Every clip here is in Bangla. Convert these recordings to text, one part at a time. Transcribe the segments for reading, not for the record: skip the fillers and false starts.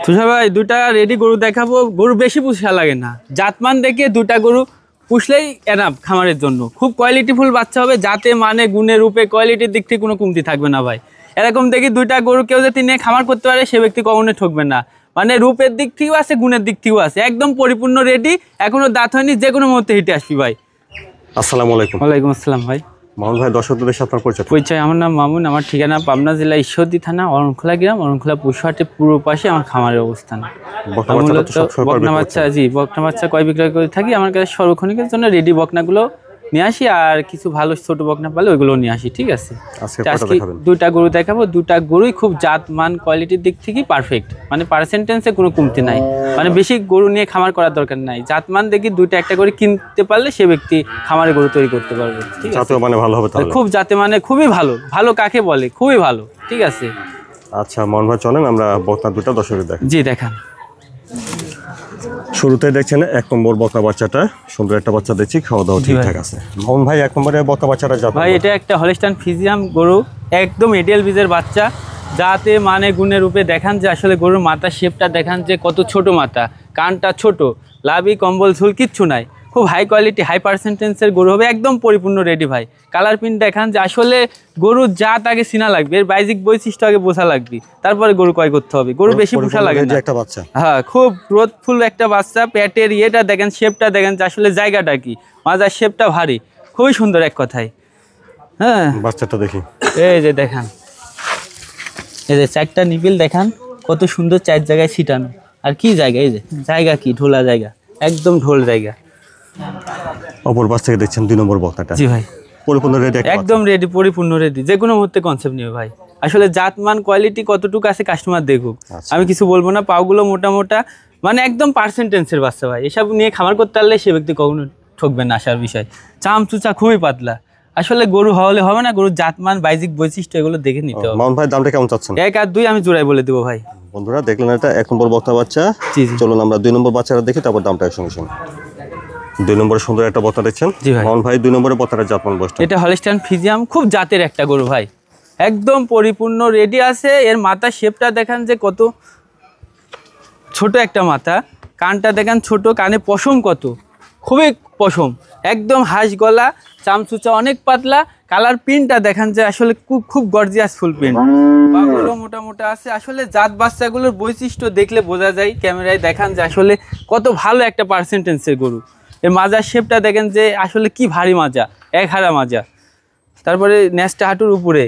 তুষার ভাই দুটা রেডি গরু দেখাবো, গরু বেশি পুষা লাগে না, জাতমান দেখে দুটা গরু পুষলেই এনাফ খামারের জন্য। খুব কোয়ালিটিফুল বাচ্চা হবে, যাতে মানে গুণে রূপে কোয়ালিটির দিক থেকে কোনো কমতি থাকবে না ভাই। এরকম দেখি দুইটা গরু কেউ যদি নিয়ে খামার করতে পারে সে ব্যক্তি কখনোই ঠকবে না। মানে রূপের দিক থেকেও আছে, গুণের দিক থেকেও আছে, একদম পরিপূর্ণ রেডি, এখনো দাঁত হয়নি, যে কোনো মুহূর্তে হিটে আসবি ভাই। আসসালামু আলাইকুম। ওয়ালাইকুম আসসালাম ভাই। মামুন ভাই, দর্শকদের সাথে আপনার পরিচয়? আমার নাম মামুন, আমার ঠিকানা পাবনা জেলা ঈশ্বরদী থানা অরণখোলা গ্রাম, অরণখোলা পশুহাটের পূর্ব পাশে আমার খামারের অবস্থান। বকনা বাচ্চা, জি বকনা বাচ্চা ক্রয় বিক্রয় করে থাকি। আমার কাছে সর্বক্ষণিকের জন্য রেডি বকনাগুলো নিয়ে আসি, আর কিছু ভালো ছোট বকনা পালে ওইগুলো নিয়ে আসি। ঠিক আছে, আজকে দুটা গরু দেখাবো। দুটা গরুই খুব জাত মান কোয়ালিটির দিক থেকে পারফেক্ট, মানে পার্সেন্টেন্সে কোনো কমতি নাই। মানে বেশি গরু নিয়ে খামার করার দরকার নাই, জাত মান দেখি দুইটা একটা করে কিনতে পারলে সে ব্যক্তি খামারে গরু তৈরি করতে পারবে। ঠিক আছে, মানে ভালো হবে, খুব জাতে মানে খুবই ভালো। ভালো কাকে বলে? খুবই ভালো। ঠিক আছে, আচ্ছা মামুন ভাই চলেন আমরা বকনা দুটা দর্শকদের দেখাই। জি দেখান। শুরুতে দেখছেন এক নম্বর বকনা বাচ্চাটা, সুন্দর একটা বাচ্চা দেখছি, খাওয়া দাওয়া ঠিকঠাক আছে। মামুন ভাই এক নম্বরে বকনা বাচ্চাটা জাত ভাই, এটা একটা হলস্টাইন ফ্রিজিয়ান গরু, একদম এডিএল বীজের বাচ্চা, যাতে মানে গুণের রূপে দেখান যে আসলে গরুর মাথার শেপটা দেখান যে কত ছোট মাথা, কানটা ছোট, লাভি কম্বল ঝুল কিচ্ছু নাই, খুব হাই কোয়ালিটি হাই পার্সেন্টেন্সের গরু হবে, একদম পরিপূর্ণ রেডি ভাই। কালার প্রিন্ট দেখান যে আসলে গরুর জাত আগে চিনা লাগবে, এর বাইজিক বৈশিষ্ট্য আগে বোঝা লাগবে, তারপরে গরু ক্রয় করতে হবে। গরু বেশি পোষা লাগে না, একটা বাচ্চা, হ্যাঁ খুব গ্রোথফুল একটা বাচ্চা। পেটের ইয়েটা দেখেন, শেপটা দেখেন যে আসলে জায়গাটা কি, মাজার শেপটা ভারী, খুবই সুন্দর এক কথায়। হ্যাঁ বাচ্চাটা দেখি, এই যে দেখান, এই যে চারটা নিপিল দেখান কত সুন্দর, চার জায়গায় ছিটানো। আর কি জায়গা, এই যে জায়গা কি ঢোলা জায়গা, একদম ঢোল জায়গা। অপর পাশ থেকে দেখছেন দুই নম্বর বকনাটা। জি ভাই, পরিপূর্ণ রেডি, একদম রেডি, পরিপূর্ণ রেডি, যে কোনো মুহূর্তে কনসেপ্ট নিবে ভাই। আসলে জাতমান কোয়ালিটি কতটুকু আছে কাস্টমার দেখুক, আমি কিছু বলবো না। পাওগুলো মোটা মোটা, মানে একদম পার্সেন্টেন্সের বাচ্চা ভাই। এসব নিয়ে খামার করতে পারলে সে ব্যক্তি কখনো ঠকবে না। আসার বিষয় চাম চুচা খুবই পাতলা, আসলে গরু হলে হবে না, গরুর জাতমান বাইজিক বৈশিষ্ট্য এগুলো দেখে নিতে হবে। মামুন ভাই দামটা কেমন চাচ্ছেন? 1 আর 2 আমি জোড়াই বলে দেবো ভাই। বন্ধুরা দেখলেন এটা এক নম্বর বকনা বাচ্চা। চলুন আমরা দুই নম্বর বাচ্চাটা দেখি, তারপর দামটা একসঙ্গে শুনি। দুই নম্বরে সুন্দর একটা বকনা দেখছেন। মামুন ভাই দুই নম্বরে বকনার জাতমান বয়সটা? এটা হলস্টাইন ফ্রিজিয়ান, খুব জাতের একটা গরু ভাই, একদম পরিপূর্ণ রেডি আছে। এর মাথা শেপটা দেখান যে কত ছোট একটা মাথা, কানটা দেখান ছোট, কানে পশম কত, খুবই পশম, একদম হাঁস গলা, চামচুচা অনেক পাতলা। কালার প্রিন্টটা দেখান যে আসলে খুব গর্জিয়াস ফুল প্রিন্ট, পাগুলো মোটা মোটা আছে। আসলে জাত বাচ্চাগুলোর বৈশিষ্ট্য দেখলে বোঝা যায়, ক্যামেরায় দেখান যে আসলে কত ভালো একটা পার্সেন্টেন্সের গরু। এর মাজার শেপটা দেখেন যে আসলে কি ভারী মাজা, এক হারা মাজা, তারপরে ন্যাসটা হাঁটুর উপরে,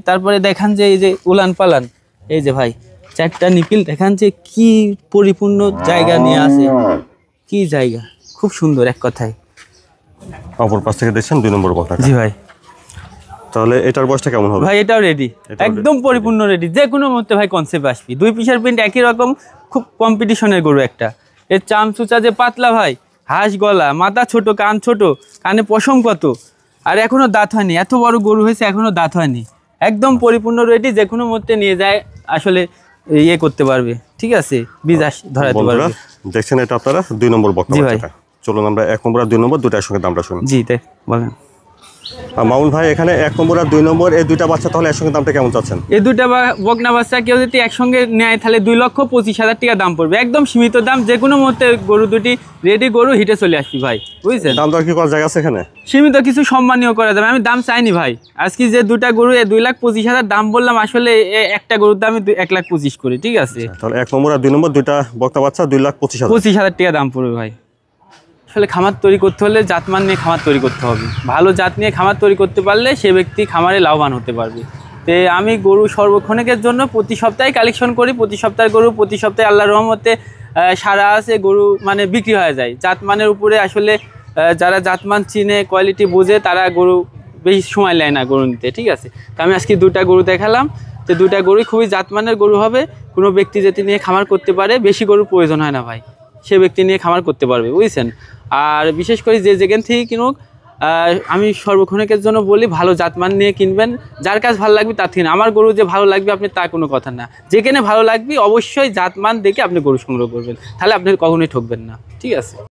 তারপরে দেখান যে এই যে উলান পালান, এই যে ভাই চারটা নিপিল দেখান যে কি পরিপূর্ণ জায়গা নিয়ে আছে, কি জায়গা, খুব সুন্দর এক কথায়। অপর পাশ থেকে দেখছেন দুই নম্বর বকনা। জি ভাই, তাহলে এটার বয়সটা কেমন হবে ভাই? এটাও রেডি, একদম পরিপূর্ণ রেডি, যে কোনো মুহূর্তে ভাই কনসেপ্ট আসবি। দুই পিসের প্রিন্ট একই রকম, খুব কম্পিটিশনের গরু একটা। এর চামচুচা যে পাতলা ভাই, হাঁস গলা, মাথা ছোট, কান ছোট, কানে পশম কত, আর এখনো দাঁত হয়নি, এত বড় গরু হয়েছে এখনো দাঁত হয়নি, একদম পরিপূর্ণ রেডি, যে কোনো মুহূর্তে নিয়ে যায় আসলে ইয়ে করতে পারবে। ঠিক আছে, বীজ ধরাতে পারবে। দেখছেন এটা আপনারা দুই নম্বর বকনা বাচ্চাটা। চলুন আমরা এক নম্বর আর দুই নম্বর দুটার সঙ্গে দামটা শুনি। জি তাই বলেন। মামুন ভাই এখানে এক নম্বর আর দুই নম্বর এই দুইটা বাচ্চা, তাহলে একসঙ্গে দামটা কেমন চাচ্ছেন? এই দুইটা বকনা বাচ্চা কেউ যদি একসঙ্গে নেয় তাহলে 2,25,000 টাকা দাম পড়বে, একদম সীমিত দাম। যে কোনো মুহূর্তে গরু দুটি রেডি, গরু হিটে চলে আসবি ভাই, বুঝছেন? দাম দর কি করার জায়গা আছে এখানে? সীমিত কিছু সম্মানীয় করা যাবে, আমি দাম চাইনি ভাই। আজকে যে দুটা গরু 2,25,000 দাম বললাম, আসলে একটা গরুর দাম 1,25,000 করে। ঠিক আছে, তাহলে এক নম্বর আর দুই নম্বর দুইটা বকনা বাচ্চা 2,25,000 টাকা দাম পড়বে ভাই। আসলে খামার তৈরি করতে হলে জাতমান নিয়ে খামার তৈরি করতে হবে, ভালো জাত নিয়ে খামার তৈরি করতে পারলে সে ব্যক্তি খামারে লাভবান হতে পারবে। তো আমি গরু সর্বক্ষণিকের জন্য প্রতি সপ্তাহে কালেকশন করি, প্রতি সপ্তাহে গরু, প্রতি সপ্তাহে আল্লাহর রহমতে সারা আছে গরু মানে বিক্রি হয়ে যায়। জাতমানের উপরে আসলে যারা জাতমান চিনে, কোয়ালিটি বোঝে, তারা গরু বেশি সময় নেয় না গরু নিতে। ঠিক আছে, তো আমি আজকে দুটা গরু দেখালাম, তো দুটা গরুই খুবই জাতমানের গরু হবে। কোনো ব্যক্তি যদি নিয়ে খামার করতে পারে, বেশি গরু প্রয়োজন হয় না ভাই, সে ব্যক্তি নিয়ে খামার করতে পারবে, বুঝছেন? আর বিশেষ করে যেখান থেকে কিনুক, আমি সর্বক্ষণিকের জন্য বলি ভালো জাতমান নিয়ে কিনবেন। যার কাছে ভালো লাগবে তার থেকে, আমার গরু যে ভালো লাগবে আপনি তা কোনো কথা না, যেখানে ভালো লাগবে অবশ্যই জাতমান দেখে আপনি গরু সংগ্রহ করবেন, তাহলে আপনি কখনোই ঠকবেন না। ঠিক আছে।